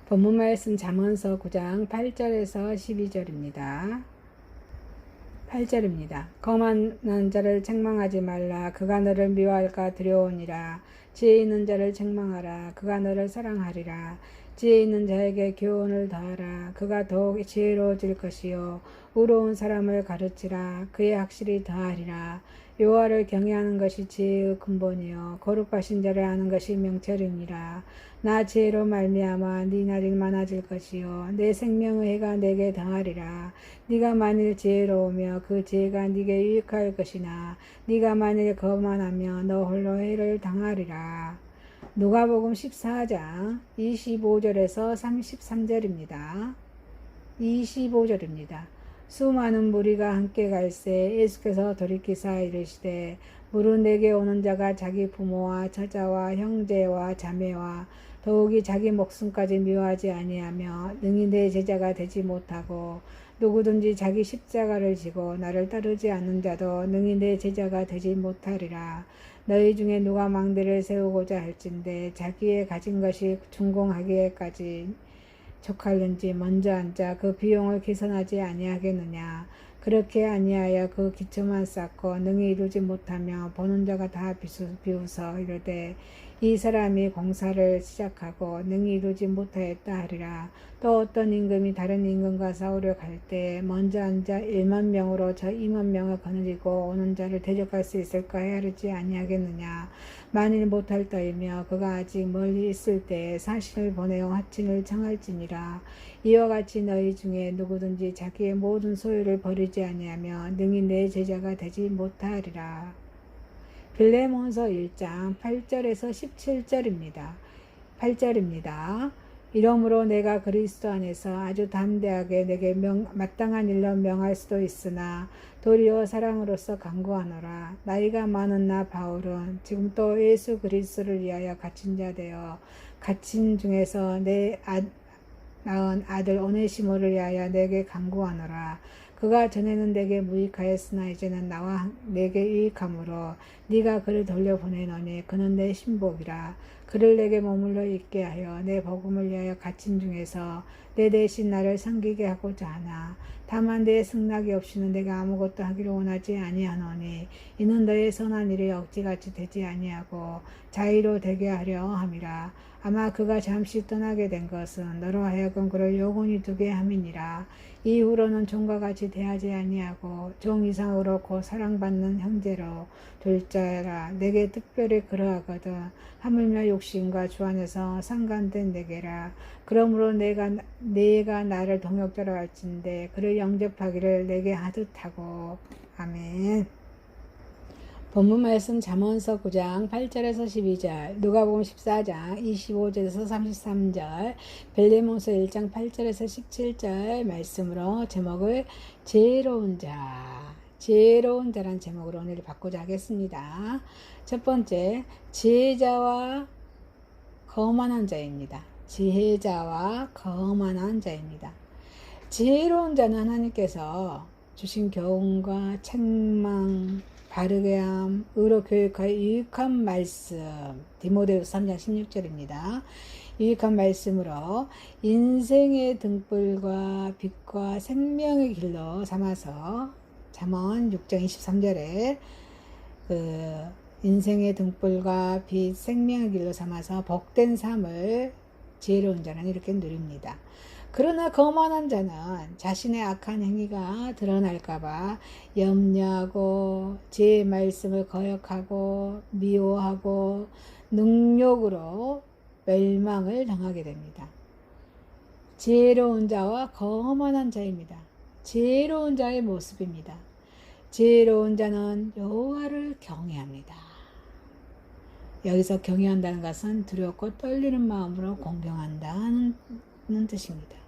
본문 말씀 잠언서 9장 8절에서 12절입니다. 8절입니다. 거만한 자를 책망하지 말라. 그가 너를 미워할까 두려우니라. 지혜 있는 자를 책망하라. 그가 너를 사랑하리라. 지혜 있는 자에게 교훈을 더하라. 그가 더욱 지혜로워질 것이요 의로운 사람을 가르치라. 그의 확실히 더하리라. 여호와를 경외하는 것이 지혜의 근본이요 거룩하신 자를 아는 것이 명철이니라. 나 지혜로 말미암아 네 날이 많아질 것이요 내 생명의 해가 내게 더하리라. 네가 만일 지혜로우며 그 지혜가 네게 유익할 것이나 네가 만일 거만하며 너 홀로 해를 당하리라. 누가복음 14장 25절에서 33절입니다. 25절입니다. 수많은 무리가 함께 갈새 예수께서 돌이키사 이르시되 물은 내게 오는 자가 자기 부모와 처자와 형제와 자매와 더욱이 자기 목숨까지 미워하지 아니하며 능히 내 제자가 되지 못하고 누구든지 자기 십자가를 지고 나를 따르지 않는 자도 능히 내 제자가 되지 못하리라. 너희 중에 누가 망대를 세우고자 할진대 자기의 가진 것이 준공하기에까지 족할는지 먼저 앉아 그 비용을 계산하지 아니하겠느냐. 그렇게 아니하여 그 기초만 쌓고 능히 이루지 못하며 보는 자가 다 비웃어 이르되 이 사람이 공사를 시작하고 능히 이루지 못하였다 하리라. 또 어떤 임금이 다른 임금과 싸우려 갈 때 먼저 앉아 1만 명으로 저 2만 명을 거느리고 오는 자를 대적할 수 있을까 헤아리지 아니하겠느냐. 만일 못할 터이며 그가 아직 멀리 있을 때에 사신을 보내어 화친을 청할지니라. 이와 같이 너희 중에 누구든지 자기의 모든 소유를 버리지 아니하며 능히 내 제자가 되지 못하리라. 빌레몬서 1장 8절에서 17절입니다. 8절입니다. 이러므로 내가 그리스도 안에서 아주 담대하게 내게 마땅한 일로 명할 수도 있으나 도리어 사랑으로서 간구하노라. 나이가 많은 나 바울은 지금 또 예수 그리스도를 위하여 갇힌 자 되어 갇힌 중에서 내 낳은 아들 오네시모를 위하여 내게 간구하노라. 그가 전에는 내게 무익하였으나 이제는 나와 내게 유익함으로 네가 그를 돌려보내노니 그는 내 신복이라. 그를 내게 머물러 있게 하여 내 복음을 위하여 갇힌 중에서 내 대신 나를 섬기게 하고자 하나. 다만 내 승낙이 없이는 내가 아무것도 하기를 원하지 아니하노니 이는 너의 선한 일이 억지같이 되지 아니하고 자의로 되게 하려 함이라. 아마 그가 잠시 떠나게 된 것은 너로 하여금 그를 영원히 두게 함이니라. 이후로는 종과 같이 대하지 아니하고 종 이상으로 곧 사랑받는 형제로 둘 자라. 내게 특별히 그러하거든 하물며 욕심과 주 안에서 상관된 내게라. 그러므로 내가 나를 동역자로 할진대 그를 영접하기를 내게 하듯 하고. 아멘. 본문 말씀 잠언서 9장 8절에서 12절, 누가복음 14장 25절에서 33절, 빌레몬서 1장 8절에서 17절 말씀으로 제목을 지혜로운 자란 제목으로 오늘 바꾸자 하겠습니다. 첫 번째, 지혜자와 거만한 자입니다. 지혜자와 거만한 자입니다. 지혜로운 자는 하나님께서 주신 교훈과 책망, 바르게 함, 의로 교육하여 유익한 말씀, 디모데후서 3장 16절입니다. 유익한 말씀으로 인생의 등불과 빛과 생명의 길로 삼아서 잠언 6장 23절에 인생의 등불과 빛, 생명의 길로 삼아서 복된 삶을 지혜로운 자는 이렇게 누립니다. 그러나 거만한 자는 자신의 악한 행위가 드러날까봐 염려하고 제 말씀을 거역하고 미워하고 능욕으로 멸망을 당하게 됩니다. 지혜로운 자와 거만한 자입니다. 지혜로운 자의 모습입니다. 지혜로운 자는 여호와를 경외합니다. 여기서 경외한다는 것은 두렵고 떨리는 마음으로 공경한다는 뜻입니다.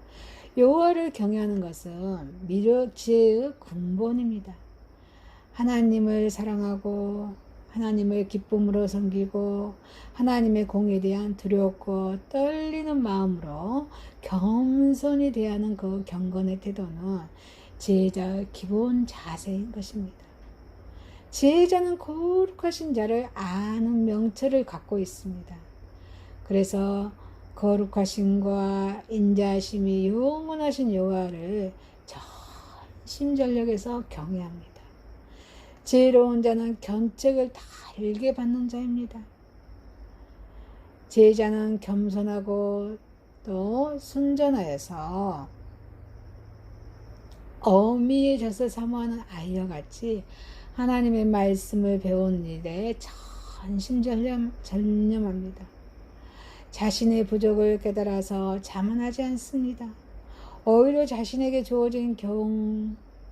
여호와를 경외하는 것은 미력 지혜의 근본입니다. 하나님을 사랑하고 하나님을 기쁨으로 섬기고 하나님의 공에 대한 두렵고 떨리는 마음으로 겸손히 대하는 그 경건의 태도는 지혜자의 기본 자세인 것입니다. 지혜자는 거룩하신 자를 아는 명철을 갖고 있습니다. 그래서 거룩하심과 인자하심이 영원하신 여호와를 전심전력에서 경외합니다. 지혜로운 자는 견책을 달게 받는 자입니다. 제자는 겸손하고 또 순전하여서 어미의 젖을 사모하는 아이와 같이 하나님의 말씀을 배우는 일에 전념합니다. 자신의 부족을 깨달아서 자만하지 않습니다. 오히려 자신에게 주어진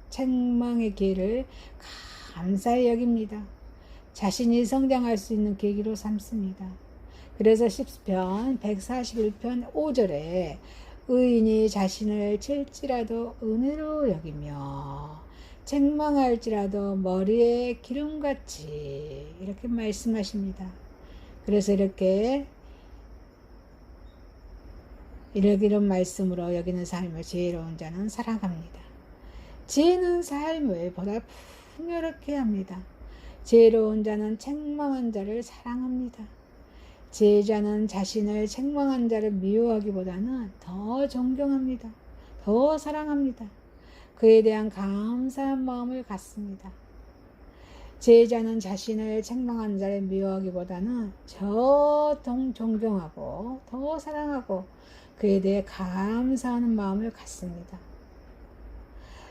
책망의 기회를 감사히 여깁니다. 자신이 성장할 수 있는 계기로 삼습니다. 그래서 시편 141편 5절에 의인이 자신을 칠지라도 은혜로 여기며 책망할지라도 머리에 기름같이 이렇게 말씀하십니다. 그래서 이런 말씀으로 여기는 삶을 지혜로운 자는 살아갑니다. 지혜는 삶을 보다 풍요롭게 합니다. 지혜로운 자는 책망한 자를 사랑합니다. 지혜자는 자신을 책망한 자를 미워하기보다는 더 존경합니다. 더 사랑합니다. 그에 대한 감사한 마음을 갖습니다. 지혜자는 자신을 책망한 자를 미워하기보다는 존경하고 더 사랑하고 그에 대해 감사하는 마음을 갖습니다.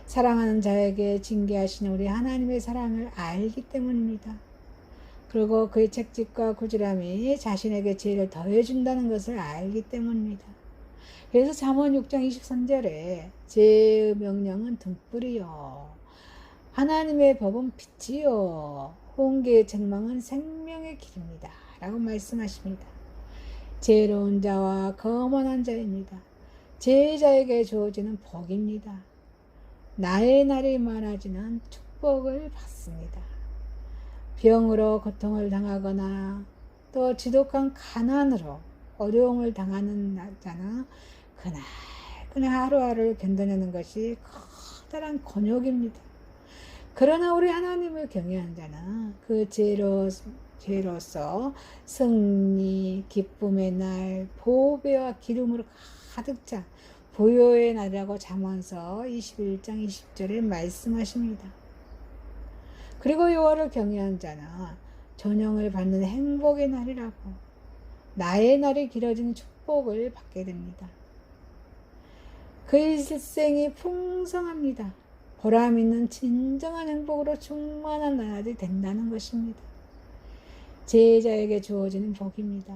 사랑하는 자에게 징계하시는 우리 하나님의 사랑을 알기 때문입니다. 그리고 그의 책찍과 꾸지람이 자신에게 지혜를 더해준다는 것을 알기 때문입니다. 그래서 잠언 6장 23절에 지혜의 명령은 등불이요 하나님의 법은 빛이요 홍계의 책망은 생명의 길입니다 라고 말씀하십니다. 지혜로운 자와 거만한 자입니다. 지혜자에게 주어지는 복입니다. 나의 날이 많아지는 축복을 받습니다. 병으로 고통을 당하거나 또 지독한 가난으로 어려움을 당하는 자는 그날 하루하루를 견뎌내는 것이 커다란 곤욕입니다. 그러나 우리 하나님을 경외한 자는 그 죄로서 승리, 기쁨의 날, 보배와 기름으로 가득 차 부요의 날이라고 잠언서 21장 20절에 말씀하십니다. 그리고 여호와를 경외한 자는 전영을 받는 행복의 날이라고 나의 날이 길어진 축복을 받게 됩니다. 그의 일생이 풍성합니다. 보람 있는 진정한 행복으로 충만한 날이 된다는 것입니다. 제자에게 주어지는 복입니다.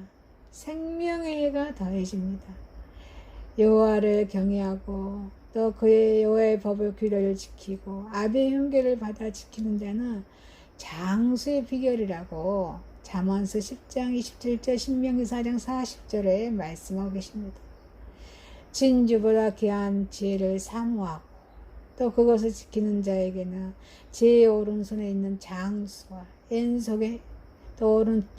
생명의 해가 더해집니다. 여호와를 경외하고 또 그의 여호와의 법을 규례를 지키고 아비의 훈계를 받아 지키는 자는 장수의 비결이라고 잠언서 10장 27절 신명기 4장 40절에 말씀하고 계십니다. 진주보다 귀한 지혜를 사모하고 또 그것을 지키는 자에게는 지혜의 오른손에 있는 장수와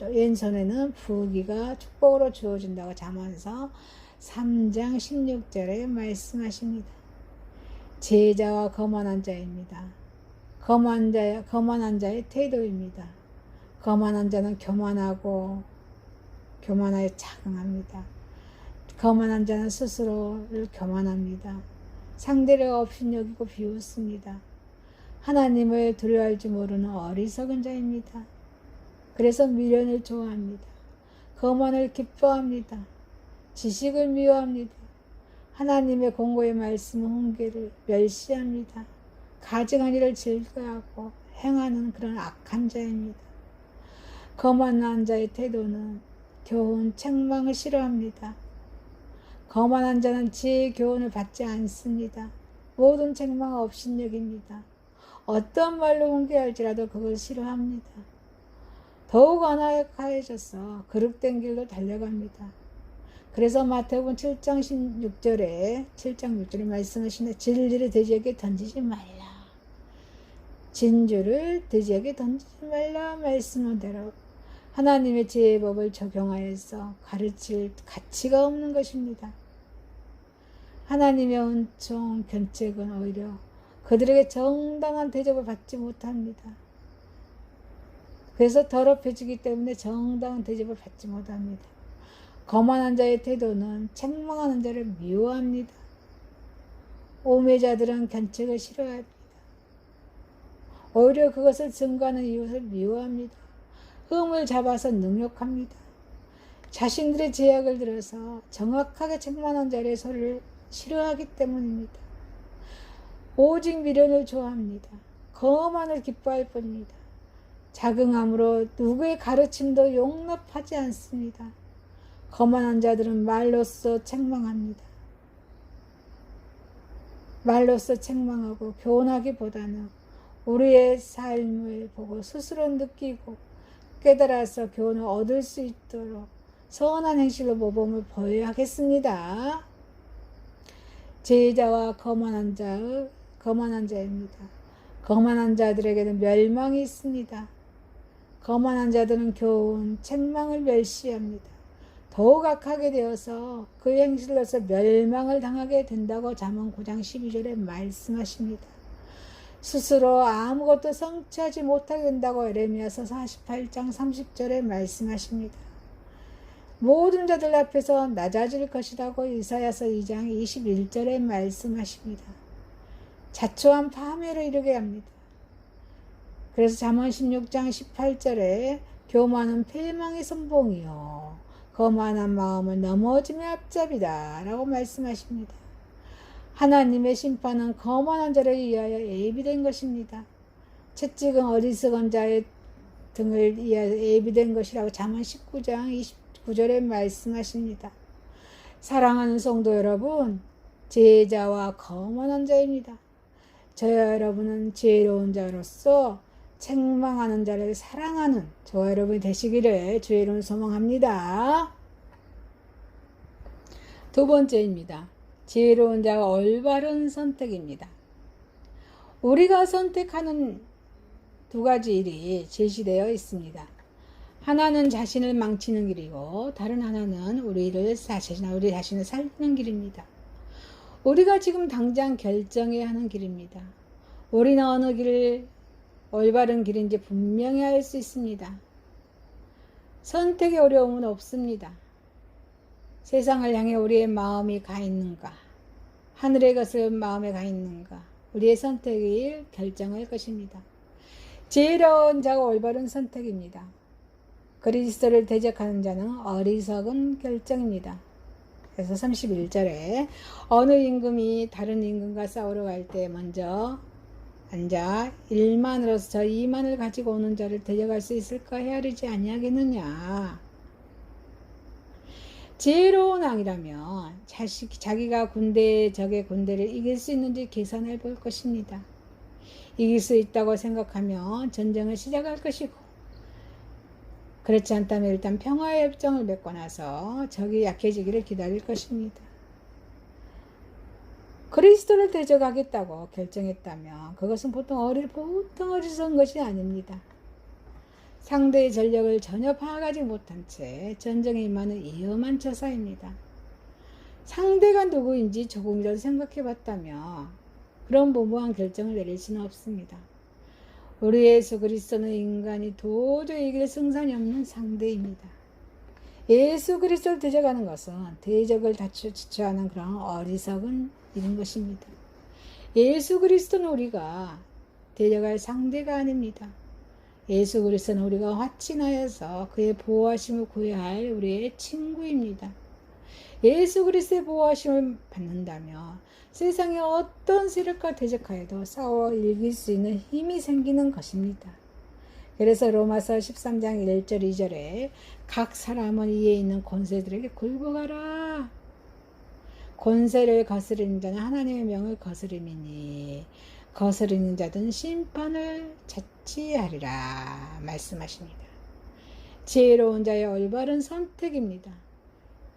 왼손에는 부귀가 축복으로 주어진다고 잠언서 3장 16절에 말씀하십니다. 제자와 거만한 자입니다. 거만한 자의 태도입니다. 거만한 자는 교만하여 자긍합니다. 거만한 자는 스스로를 교만합니다. 상대를 업신여기고 비웃습니다. 하나님을 두려워할 줄 모르는 어리석은 자입니다. 그래서 미련을 좋아합니다. 거만을 기뻐합니다. 지식을 미워합니다. 하나님의 공고의 말씀 훈계를 멸시합니다. 가증한 일을 즐거워하고 행하는 그런 악한 자입니다. 거만한 자의 태도는 교훈, 책망을 싫어합니다. 거만한 자는 지혜의 교훈을 받지 않습니다. 모든 책망 업신여깁니다. 어떤 말로 훈계할지라도 그걸 싫어합니다. 더욱 안악해져서 그릇된 길로 달려갑니다. 그래서 마태복음 7장 6절에 말씀하시는데 진리를 돼지에게 던지지 말라. 진주를 돼지에게 던지지 말라 말씀한 대로 하나님의 지혜의 법을 적용하여서 가르칠 가치가 없는 것입니다. 하나님의 은총, 견책은 오히려 그들에게 정당한 대접을 받지 못합니다. 그래서 더럽혀지기 때문에 정당한 대접을 받지 못합니다. 거만한 자의 태도는 책망하는 자를 미워합니다. 오매자들은 견책을 싫어합니다. 오히려 그것을 증거하는 이웃을 미워합니다. 흠을 잡아서 능욕합니다. 자신들의 제약을 들어서 정확하게 책망하는 자의 소리를 싫어하기 때문입니다. 오직 미련을 좋아합니다. 거만을 기뻐할 뿐입니다. 자긍함으로 누구의 가르침도 용납하지 않습니다. 거만한 자들은 말로써 책망합니다. 말로써 책망하고 교훈하기보다는 우리의 삶을 보고 스스로 느끼고 깨달아서 교훈을 얻을 수 있도록 선한 행실로 모범을 보여야 하겠습니다. 제자와 거만한 자입니다. 거만한 자들에게는 멸망이 있습니다. 거만한 자들은 교훈, 책망을 멸시합니다. 더욱 악하게 되어서 그 행실로서 멸망을 당하게 된다고 잠언 9장 12절에 말씀하십니다. 스스로 아무것도 성취하지 못하게 된다고 에레미야서 48장 30절에 말씀하십니다. 모든 자들 앞에서 낮아질 것이라고 이사야서 2장 21절에 말씀하십니다. 자초한 파멸을 이루게 합니다. 그래서 잠언 16장 18절에 교만은 패망의 선봉이요 거만한 마음을 넘어짐의 앞잡이다 라고 말씀하십니다. 하나님의 심판은 거만한 자를 위하여 예비된 것입니다. 채찍은 어리석은 자의 등을 위하여 예비된 것이라고 잠언 19장 29절에 말씀하십니다. 사랑하는 성도 여러분, 제자와 거만한 자입니다. 저와 여러분은 지혜로운 자로서 책망하는 자를 사랑하는 저와 여러분이 되시기를 주의 이름으로 소망합니다. 두 번째입니다. 지혜로운 자와 올바른 선택입니다. 우리가 선택하는 두 가지 일이 제시되어 있습니다. 하나는 자신을 망치는 길이고 다른 하나는 우리 자신을 살리는 길입니다. 우리가 지금 당장 결정해야 하는 길입니다. 우리는 어느 길을 올바른 길인지 분명히 알 수 있습니다. 선택의 어려움은 없습니다. 세상을 향해 우리의 마음이 가 있는가? 하늘의 것을 마음에 가 있는가? 우리의 선택이 결정할 것입니다. 지혜로운 자가 올바른 선택입니다. 그리스도를 대적하는 자는 어리석은 결정입니다. 그래서 31절에 어느 임금이 다른 임금과 싸우러 갈 때 먼저 앉아 1만으로서 저 2만을 가지고 오는 자를 데려갈 수 있을까 헤아리지 아니하겠느냐. 지혜로운 왕이라면 자기가 적의 군대를 이길 수 있는지 계산해 볼 것입니다. 이길 수 있다고 생각하면 전쟁을 시작할 것이고, 그렇지 않다면 일단 평화의 협정을 맺고 나서 적이 약해지기를 기다릴 것입니다. 그리스도를 대적하겠다고 결정했다면 그것은 보통 어리석은 것이 아닙니다. 상대의 전력을 전혀 파악하지 못한 채 전쟁에 임하는 위험한 처사입니다. 상대가 누구인지 조금이라도 생각해 봤다면 그런 무모한 결정을 내릴 수는 없습니다. 우리 예수 그리스도는 인간이 도저히 이길 승산이 없는 상대입니다. 예수 그리스도를 대적하는 것은 대적을 자초하는 그런 어리석은 일인 것입니다. 예수 그리스도는 우리가 대적할 상대가 아닙니다. 예수 그리스도는 우리가 확신하여서 그의 보호하심을 구해야 할 우리의 친구입니다. 예수 그리스도의 보호하심을 받는다면 세상의 어떤 세력과 대적하여도 싸워 이길 수 있는 힘이 생기는 것입니다. 그래서 로마서 13장 1절 2절에 각 사람은 이에 있는 권세들에게 굴복하라. 권세를 거스리는 자는 하나님의 명을 거스림이니 거스리는 자든 심판을 자취하리라 말씀하십니다. 지혜로운 자의 올바른 선택입니다.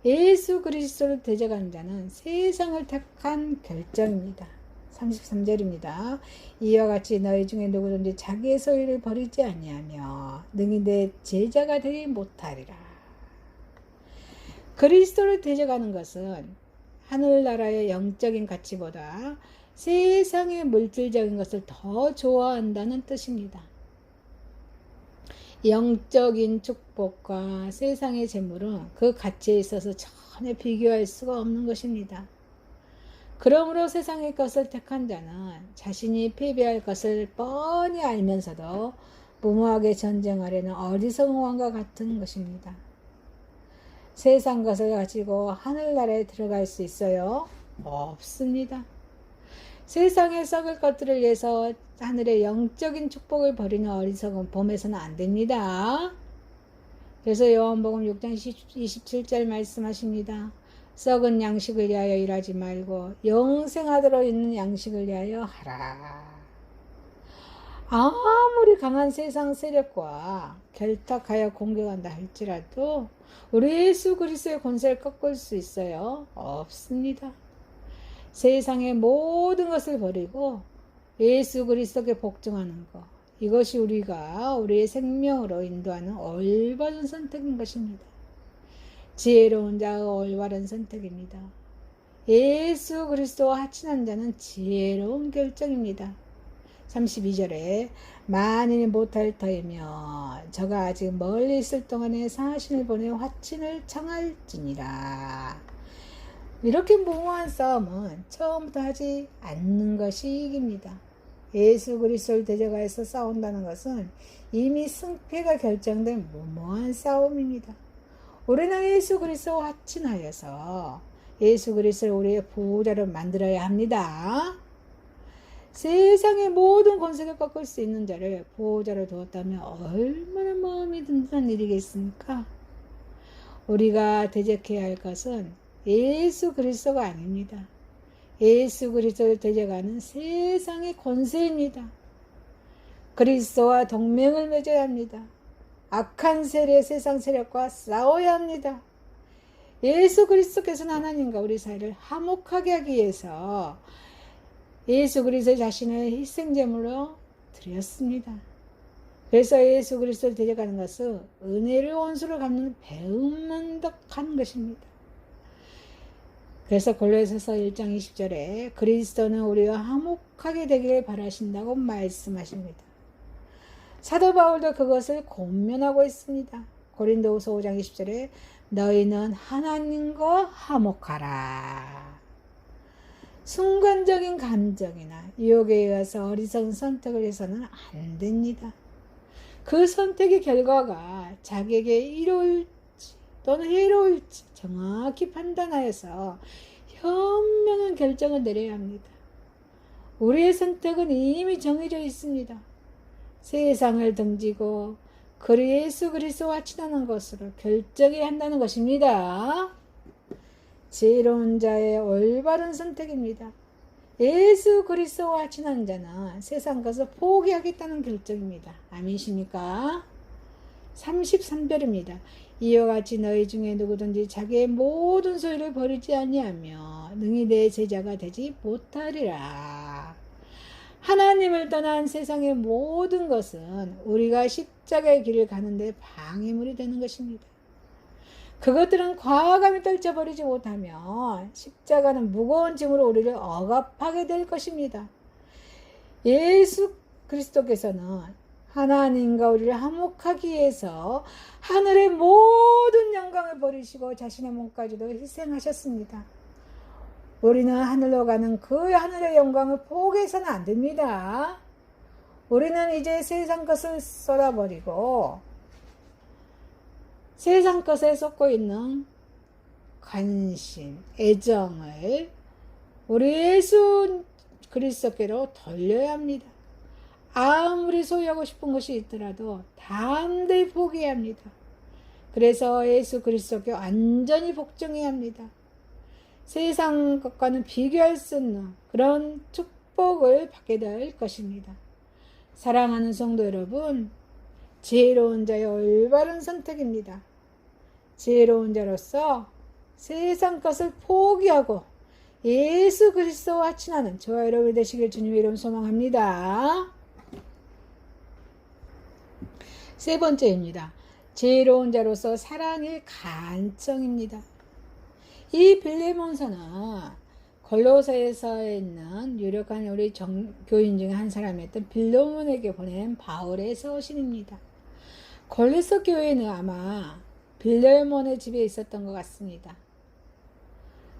예수 그리스도를 대적하는 자는 세상을 택한 결정입니다. 33절입니다. 이와 같이 너희 중에 누구든지 자기의 소유를 버리지 아니하며 능히 내 제자가 되지 못하리라. 그리스도를 대적하는 것은 하늘나라의 영적인 가치보다 세상의 물질적인 것을 더 좋아한다는 뜻입니다. 영적인 축복과 세상의 재물은 그 가치에 있어서 전혀 비교할 수가 없는 것입니다. 그러므로 세상의 것을 택한 자는 자신이 패배할 것을 뻔히 알면서도 무모하게 전쟁하려는 어리석은 왕과 같은 것입니다. 세상 것을 가지고 하늘나라에 들어갈 수 있어요? 없습니다. 세상에 썩을 것들을 위해서 하늘의 영적인 축복을 버리는 어리석은 범해서는 안 됩니다. 그래서 요한복음 6장 27절 말씀하십니다. 썩은 양식을 위하여 일하지 말고 영생하도록 있는 양식을 위하여 하라. 아무리 강한 세상 세력과 결탁하여 공격한다 할지라도 우리 예수 그리스도의 권세를 꺾을 수 있어요? 없습니다. 세상의 모든 것을 버리고 예수 그리스도께 복종하는 것, 이것이 우리의 생명으로 인도하는 올바른 선택인 것입니다. 지혜로운 자의 올바른 선택입니다. 예수 그리스도와 합친한 자는 지혜로운 결정입니다. 32절에 만일 못할 터이며 저가 아직 멀리 있을 동안에 사신을 보내 화친을 청할지니라. 이렇게 무모한 싸움은 처음부터 하지 않는 것이 이깁니다. 예수 그리스도를 대적하여서 싸운다는 것은 이미 승패가 결정된 무모한 싸움입니다. 우리는 예수 그리스도와 합친하여서 예수 그리스도를 우리의 보호자로 만들어야 합니다. 세상의 모든 권세를 꺾을 수 있는 자를 보호자로 두었다면 얼마나 마음이 든든한 일이겠습니까? 우리가 대적해야 할 것은 예수 그리스도가 아닙니다. 예수 그리스도를 대적하는 세상의 권세입니다. 그리스도와 동맹을 맺어야 합니다. 악한 세력, 세상 세력과 싸워야 합니다. 예수 그리스도께서는 하나님과 우리 사이를 화목하게 하기 위해서 예수 그리스도 자신을 희생제물로 드렸습니다. 그래서 예수 그리스도를 대적하는 것은 은혜를 원수로 갚는 배은만덕한 것입니다. 그래서 골로새서 1장 20절에 그리스도는 우리와 화목하게 되기를 바라신다고 말씀하십니다. 사도 바울도 그것을 권면하고 있습니다. 고린도후서 5장 20절에 너희는 하나님과 화목하라. 순간적인 감정이나 유혹에 의해서 어리석은 선택을 해서는 안 됩니다. 그 선택의 결과가 자기에게 이로울지 또는 해로울지 정확히 판단하여서 현명한 결정을 내려야 합니다. 우리의 선택은 이미 정해져 있습니다. 세상을 등지고 예수 그리스도와 친하는 것으로 결정해야 한다는 것입니다. 지혜로운 자의 올바른 선택입니다. 예수 그리스도와 친한 자는 세상 것을 포기하겠다는 결정입니다. 아멘이십니까? 33절입니다. 이와 같이 너희 중에 누구든지 자기의 모든 소유를 버리지 아니하며 능히 내 제자가 되지 못하리라. 하나님을 떠난 세상의 모든 것은 우리가 십자가의 길을 가는데 방해물이 되는 것입니다. 그것들은 과감히 떨쳐버리지 못하면 십자가는 무거운 짐으로 우리를 억압하게 될 것입니다. 예수 그리스도께서는 하나님과 우리를 화목하기 위해서 하늘의 모든 영광을 버리시고 자신의 몸까지도 희생하셨습니다. 우리는 하늘로 가는 그 하늘의 영광을 포기해서는 안 됩니다. 우리는 이제 세상 것을 쏟아버리고 세상 것에 쏟고 있는 관심, 애정을 우리 예수 그리스도께로 돌려야 합니다. 아무리 소유하고 싶은 것이 있더라도 담대히 포기해야 합니다. 그래서 예수 그리스도께 완전히 복종해야 합니다. 세상 것과는 비교할 수 없는 그런 축복을 받게 될 것입니다. 사랑하는 성도 여러분, 지혜로운 자의 올바른 선택입니다. 지혜로운 자로서 세상 것을 포기하고 예수 그리스도와 친하는 저와 여러분이 되시길 주님의 이름 소망합니다. 세 번째입니다. 지혜로운 자로서 사랑의 간청입니다. 이 빌레몬서는 골로새에 있는 유력한 우리 교인 중에 한 사람이었던 빌레몬에게 보낸 바울의 서신입니다. 골로새 교회는 아마 빌레몬의 집에 있었던 것 같습니다.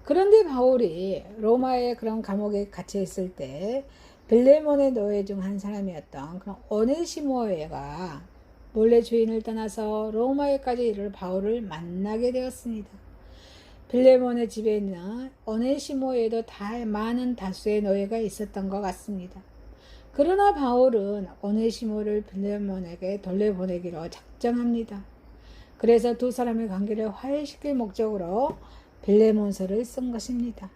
그런데 바울이 로마의 그런 감옥에 갇혀 있을 때 빌레몬의 노예 중 한 사람이었던 그런 오네시모가 몰래 주인을 떠나서 로마에까지 이를 바울을 만나게 되었습니다. 빌레몬의 집에 있는 오네시모에도 많은 다수의 노예가 있었던 것 같습니다. 그러나 바울은 오네시모를 빌레몬에게 돌려보내기로 작정합니다. 그래서 두 사람의 관계를 화해시킬 목적으로 빌레몬서를 쓴 것입니다.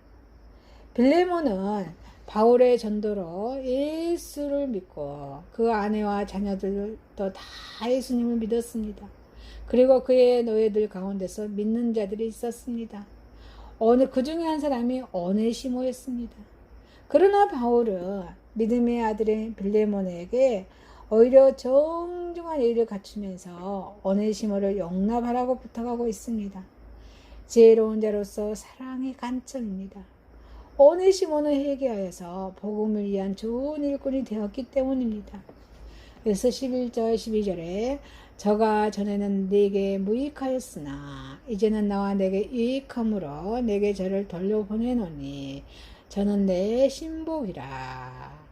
빌레몬은 바울의 전도로 예수를 믿고 그 아내와 자녀들도 다 예수님을 믿었습니다. 그리고 그의 노예들 가운데서 믿는 자들이 있었습니다. 그 중에 한 사람이 오네시모였습니다. 그러나 바울은 믿음의 아들인 빌레몬에게 오히려 정중한 예의를 갖추면서 오네시모를 용납하라고 부탁하고 있습니다. 지혜로운 자로서 사랑의 간청입니다. 오네시모는 회개하여서 복음을 위한 좋은 일꾼이 되었기 때문입니다. 그래서 11절 12절에 저가 전에는 내게 무익하였으나 이제는 나와 내게 유익함으로 내게 저를 돌려보내노니 저는 내 신복이라.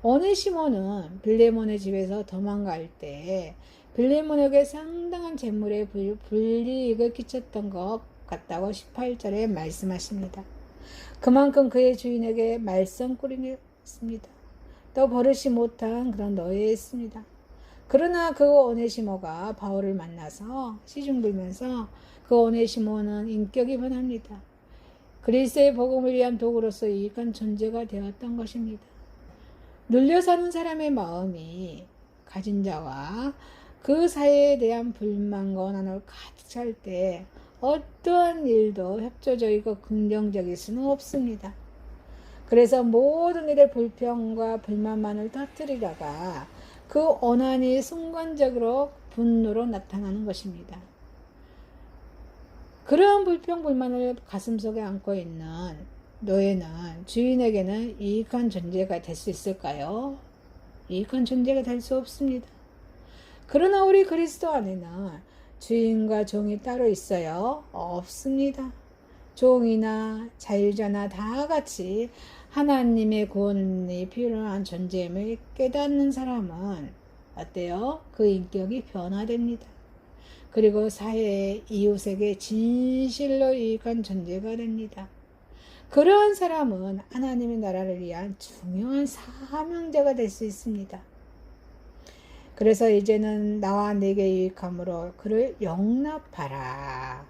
오네시모는 빌레몬의 집에서 도망갈 때 빌레몬에게 상당한 재물의 불이익을 끼쳤던 것 같다고 18절에 말씀하십니다. 그만큼 그의 주인에게 말썽꾸리였습니다. 또 버릇이 못한 그런 노예였습니다. 그러나 그 오네시모가 바울을 만나서 시중 불면서 그 오네시모는 인격이 변합니다. 그리스도의 복음을 위한 도구로서 유익한 존재가 되었던 것입니다. 눌려 사는 사람의 마음이 가진 자와 그 사회에 대한 불만과 원한으로 가득 찰 때 어떠한 일도 협조적이고 긍정적일 수는 없습니다. 그래서 모든 일에 불평과 불만만을 터뜨리다가 그 원한이 순간적으로 분노로 나타나는 것입니다. 그러한 불평, 불만을 가슴속에 안고 있는 노예는 주인에게는 유익한 존재가 될 수 있을까요? 유익한 존재가 될 수 없습니다. 그러나 우리 그리스도 안에는 주인과 종이 따로 있어요? 없습니다. 종이나 자유자나 다 같이 하나님의 구원이 필요한 존재임을 깨닫는 사람은 어때요? 그 인격이 변화됩니다. 그리고 사회의 이웃에게 진실로 유익한 존재가 됩니다. 그러한 사람은 하나님의 나라를 위한 중요한 사명자가 될 수 있습니다. 그래서 이제는 나와 내게 유익함으로 그를 용납하라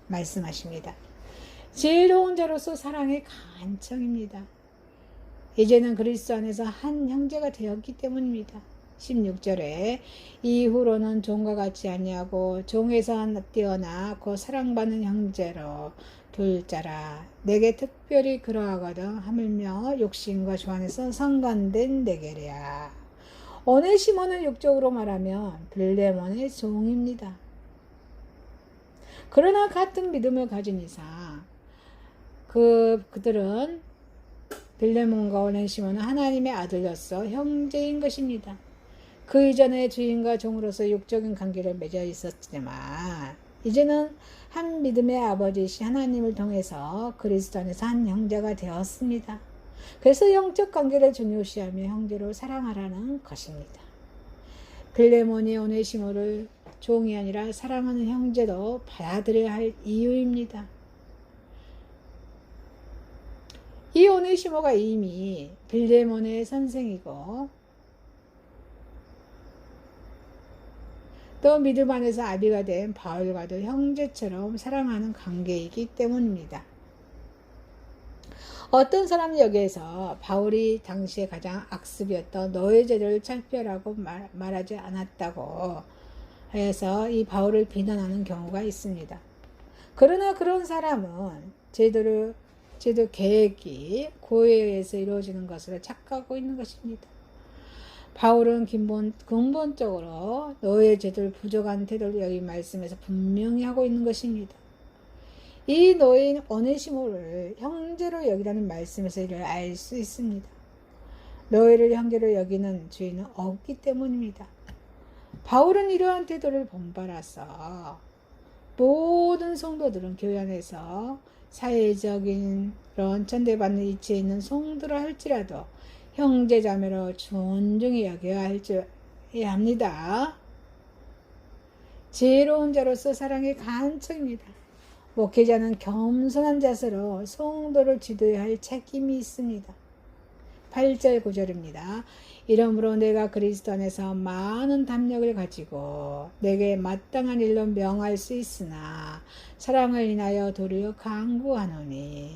말씀하십니다. 지혜로운 자로서 사랑의 간청입니다. 이제는 그리스도 안에서 한 형제가 되었기 때문입니다. 16절에 이후로는 종과 같이 아니하고 종에서 뛰어나 곧 사랑받는 형제로 둘 자라. 내게 특별히 그러하거든 하물며 욕심과 조안에서 상관된 내게랴. 오네시모는 육적으로 말하면 빌레몬의 종입니다. 그러나 같은 믿음을 가진 이상 그들은 빌레몬과 오네시모는 하나님의 아들로서 형제인 것입니다. 그 이전에 주인과 종으로서 육적인 관계를 맺어 있었지만 이제는 한 믿음의 아버지이신 하나님을 통해서 그리스도 안에서 한 형제가 되었습니다. 그래서 영적 관계를 중요시하며 형제로 사랑하라는 것입니다. 빌레몬이 오네시모를 종이 아니라 사랑하는 형제로 받아들여야 할 이유입니다. 이 오네시모가 이미 빌레몬의 선생이고 또 믿음 안에서 아비가 된 바울과도 형제처럼 사랑하는 관계이기 때문입니다. 어떤 사람은 여기에서 바울이 당시에 가장 악습이었던 노예제도를 철폐라고 말하지 않았다고 해서 이 바울을 비난하는 경우가 있습니다. 그러나 그런 사람은 제도 계획이 고의에 의해서 이루어지는 것으로 착각하고 있는 것입니다. 바울은 근본적으로 노예제도를 부족한 태도를 여기 말씀에서 분명히 하고 있는 것입니다. 이 노예인 오네시모를 형제로 여기라는 말씀에서 이를 알 수 있습니다. 노예를 형제로 여기는 주인은 없기 때문입니다. 바울은 이러한 태도를 본받아서 모든 성도들은 교회 안에서 사회적인 그런 천대받는 위치에 있는 성도라 할지라도 형제자매로 존중히 여겨야 해야 합니다. 지혜로운 자로서 사랑의 간청입니다. 목회자는 겸손한 자세로 성도를 지도해야 할 책임이 있습니다. 8절 9절입니다. 이러므로 내가 그리스도 안에서 많은 담력을 가지고 내게 마땅한 일로 명할 수 있으나 사랑을 인하여 도리어 강구하노니.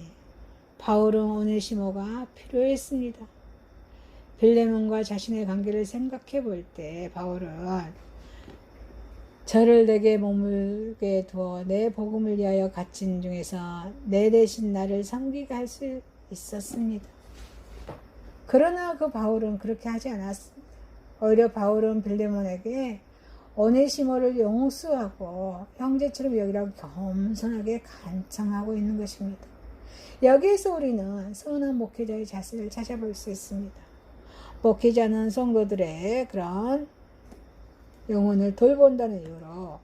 바울은 오네시모가 필요했습니다. 빌레몬과 자신의 관계를 생각해 볼 때 바울은 저를 내게 머물게 두어 내 복음을 위하여 갇힌 중에서 내 대신 나를 섬기게 할 수 있었습니다. 그러나 그 바울은 그렇게 하지 않았습니다. 오히려 바울은 빌레몬에게 오네시모를 용서하고 형제처럼 여기라고 겸손하게 간청하고 있는 것입니다. 여기에서 우리는 선한 목회자의 자세를 찾아볼 수 있습니다. 목회자는 성도들의 그런 영혼을 돌본다는 이유로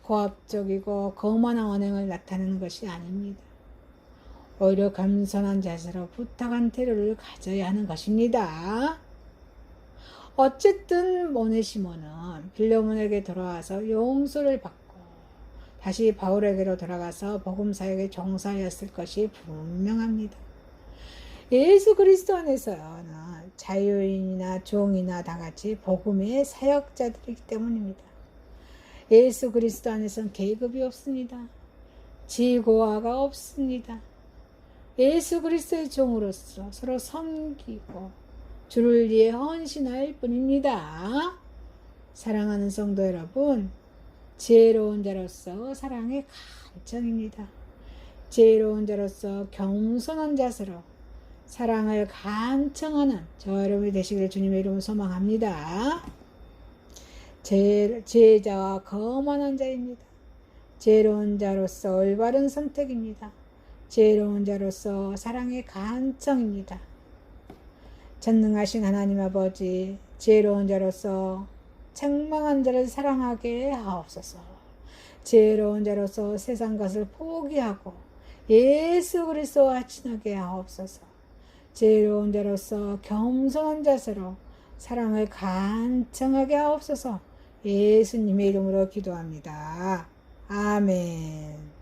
고압적이고 거만한 언행을 나타내는 것이 아닙니다. 오히려 겸손한 자세로 부탁한 태도를 가져야 하는 것입니다. 어쨌든 오네시모는 빌레몬에게 돌아와서 용서를 받고 다시 바울에게로 돌아가서 복음 사역에 종사하였을 것이 분명합니다. 예수 그리스도 안에서는 자유인이나 종이나 다같이 복음의 사역자들이기 때문입니다. 예수 그리스도 안에서는 계급이 없습니다. 지고하가 없습니다. 예수 그리스도의 종으로서 서로 섬기고 주를 위해 헌신할 뿐입니다. 사랑하는 성도 여러분, 지혜로운 자로서 사랑의 간청입니다. 지혜로운 자로서 겸손한 자세로 사랑을 간청하는 저 여러분이 되시기를 주님의 이름으로 소망합니다. 지혜자와 거만한 자입니다. 지혜로운 자로서 올바른 선택입니다. 지혜로운 자로서 사랑의 간청입니다. 전능하신 하나님 아버지, 지혜로운 자로서 책망한 자를 사랑하게 하옵소서. 지혜로운 자로서 세상 것을 포기하고 예수 그리스도와 친하게 하옵소서. 지혜로운 자로서 겸손한 자세로 사랑을 간청하게 하옵소서. 예수님의 이름으로 기도합니다. 아멘.